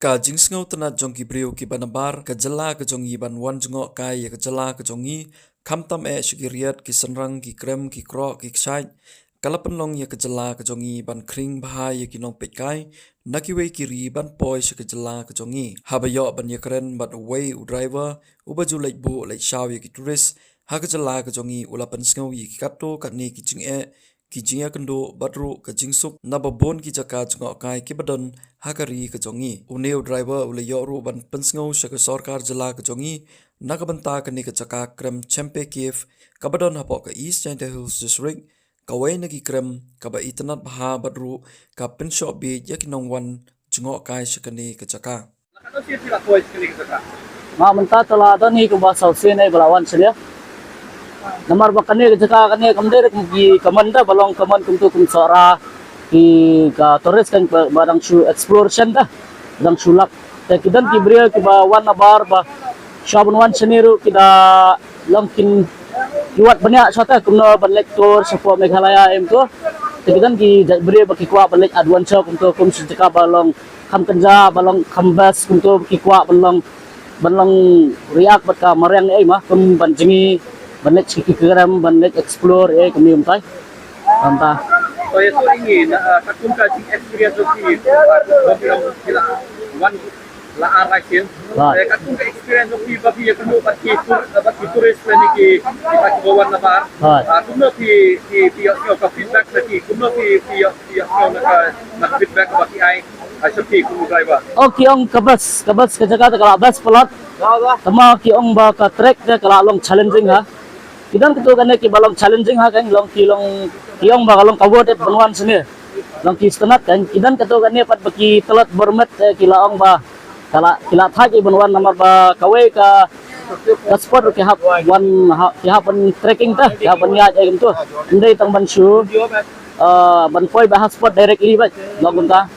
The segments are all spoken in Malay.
ka jingsngau tana jongki brio ki banabar ka jala ka jongi ban wan jongo kai ya ka jala ka jongi khamtam e shugiriat ki sanrang ki krem ki kro ki ksai kalapanlong ya ka jala ka jongi ban kring bahai ya ki nong pekai nakiwe kiri ban poi ka jala ka jongi habayo ban ya kren bat away u driver ubaju lek bu lek shaw ya ki tourist ha ka jala ka jongi ulapan sngau ya ki kato ka ni ki jing e ki jinga kendo badru ka jingsuk na babon ki jaka jungo kai ki badon hakari ka jongi uneu driver ule yoru ban pensngau shaka sarkar jala ka jongi na ka banta ka ni ka jaka krem champe kiev ka badon hapo ka east China hills district ka wai na ki krem ka ba itanat baha badru ka pensho bi yakinong wan jungo kai shaka ni ka jaka ma menta tala da ni ko ba sau se nei balawan selia namar bakane ke jaka kane kamde ki kamanda balong kaman kumtu kum sora ki ka torres kan barang shu exploration da dang sulak te kidan ki bria ki ba wan bar ba shabun wan seniru kida longkin kiwat banyak sota kumno balek tour sepo meghalaya em to te kidan ki bria ba ki kwa balek adventure kumtu kum sejaka balong kam kenja balong kambas kumtu ki kwa balong riak bat ka marang ai mah kum banjingi banyak kikiram banyak explore kami umtai anta so itu ingin kakum kaji experience di bila one la arakin kakum ka experience di bagi ya kuno bagi turis ni ki bawan nabar kuno di yo ka feedback lagi kuno di yo na feedback bagi ai seperti kuno driver kiong kabas ke jaga kalau bas pelat sama kiong ba ka trek dia kalau long challenging ha idan ketu kane ki balong challenging ha kan long kiong ba kalong kawot et banwan sini long ki stenat kan idan ketu kane pat baki telat bermet kilaong ba kila thaki banwan namar ba kawe ka spot ki hap wan ki hap trekking ta ki hap ya ai tu ndai tang ban shu ban poi ba spot directly ba long ta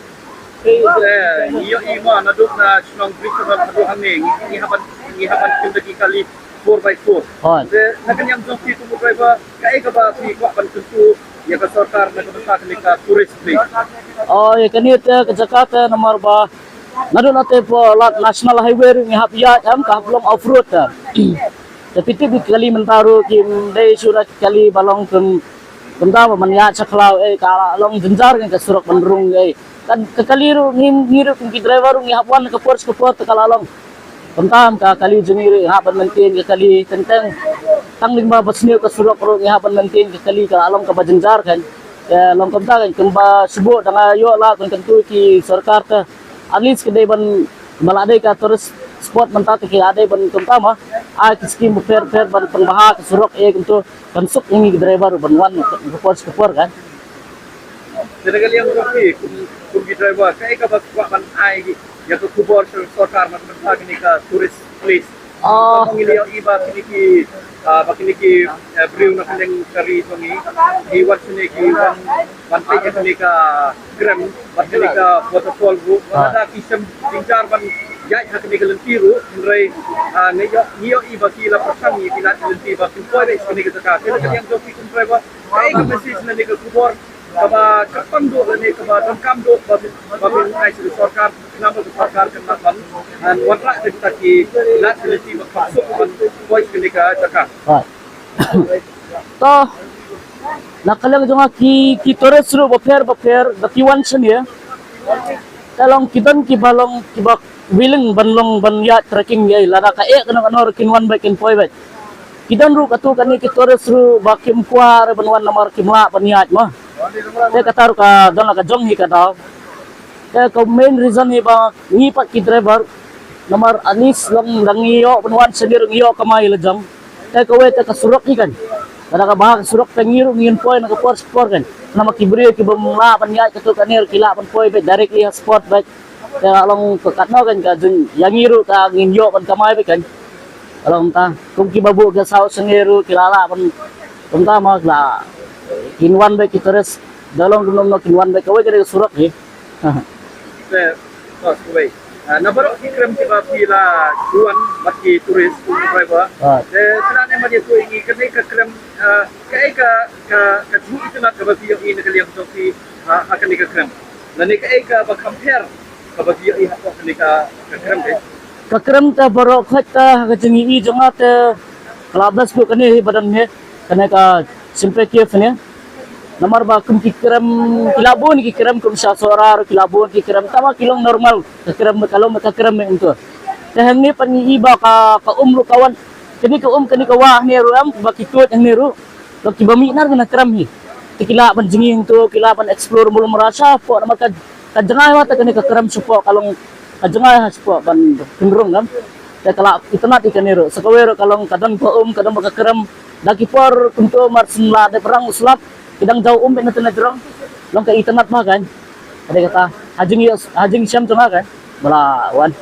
iyo ima naduk na snong bridge ba hadu hangeng ni haban kinda kali 4x4. Nakan yang jom itu driver kai ka ba si kwa ban tentu ya ka sarkar na ka ka tourist place. Ya kani te ke Jakarta nomor ba nadu nate po national highway ni hapya am ka belum off road ta. Tapi ti kali mentaru kim dei surat kali balong kum benda manya chaklau ka long jenjar kan ka surak bandrung kan kekaliru ngiru ki driver ni hapwan ka port kalalong pentam ka kali jengiri haban mentin ka kali tentang tangling ba basniu ka surok ro ni haban mentin ka kali ka along ka bajenjar kan ya long kamta kan kemba subo danga yo la kan tentu ki sarkar ta at least kedai ban malade ka terus spot mentat ki ade ban kamta ma a skim fair ban pengbaha ka surok kentu kansuk ini driver ban wan ka por kan Sedagal yang roki kum driver kai ka ba kwa ban ai ya to kubor sarkar man ni ka tourist place ngilio iba kiniki bakini brew na kaneng kari tongi di wat sini ki ban page ni ka gram bakini ka waterfall bu ada kisam tingjar ban jai hakni ka lentiru nrai ngio iba kila pasang ni kila lentiba kin poi be ni ka yang joki kum driver kai ka message na ni ka kubor kaba kapan do ni kaba dongkam do babin ai suri sarkar nama sarkar kan nakan dan watra kita ki lat selesi masuk voice kenika jaka to nakalang jonga ki tores ru baper dakiwan seni ya kalong kidan ki balong ki bak willing banlong ban ya trekking ya lada ka kana kinwan back in poi back kidan ru katu kani ki tores ru bakim kuar banwan namar kimla paniat mah saya kata ka don ka jong hi ka daw ka main reason ni ba ni pat ki driver nomor anis lang langiyo penwan senir ngiyo kamay lejang ka we ka surok ikan kada ka bah surok pengiru ngin poy na ka sport kan nama kibri ki bamla panya ka to kanir kila pan poy be directly sport back ka long ka katno kan ka jeng yangiru ka ngin yo pan kamay be kan along ta kung ki babu ka saw sengiru kilala pan ta ma la kinwan baik kita res dalam belum nak kinwan baik kau jadi surat ni. Baik. Nabar ikram tiba pila kuan bagi turis driver. Sekarang yang dia tu ini kerana ikram ke itu nak bagi yang ini kali yang joki akan ikram. Dan ini ka compare kabagi ihat ko kenika kekrem deh. Kakrem ta borok khata kajengi I jonga te kelabas ku kene badan he kene ka simpe kif ne namar ba kum kikrem kilabun kikrem kum sha sorar kilabun kikrem tama kilong normal kikrem kalau kakrem itu tahan ni pan iba ka umru kawan kini ka kini ka wah ni ruam ba kikut yang niru lo kibami nar kena krem hi tikila pan jinging tu kila pan explore mulu merasa po nama ka jengah mata kini ka krem supo kalong kajengah supo pan cenderung kan ya kalau itu nanti kan niru sekawero kalau kadang kadang bakakrem lagi por untuk marsenla de perang uslap kadang jauh na tinadrong long ka itanat makan ada kata hajing syam tu makan bala wan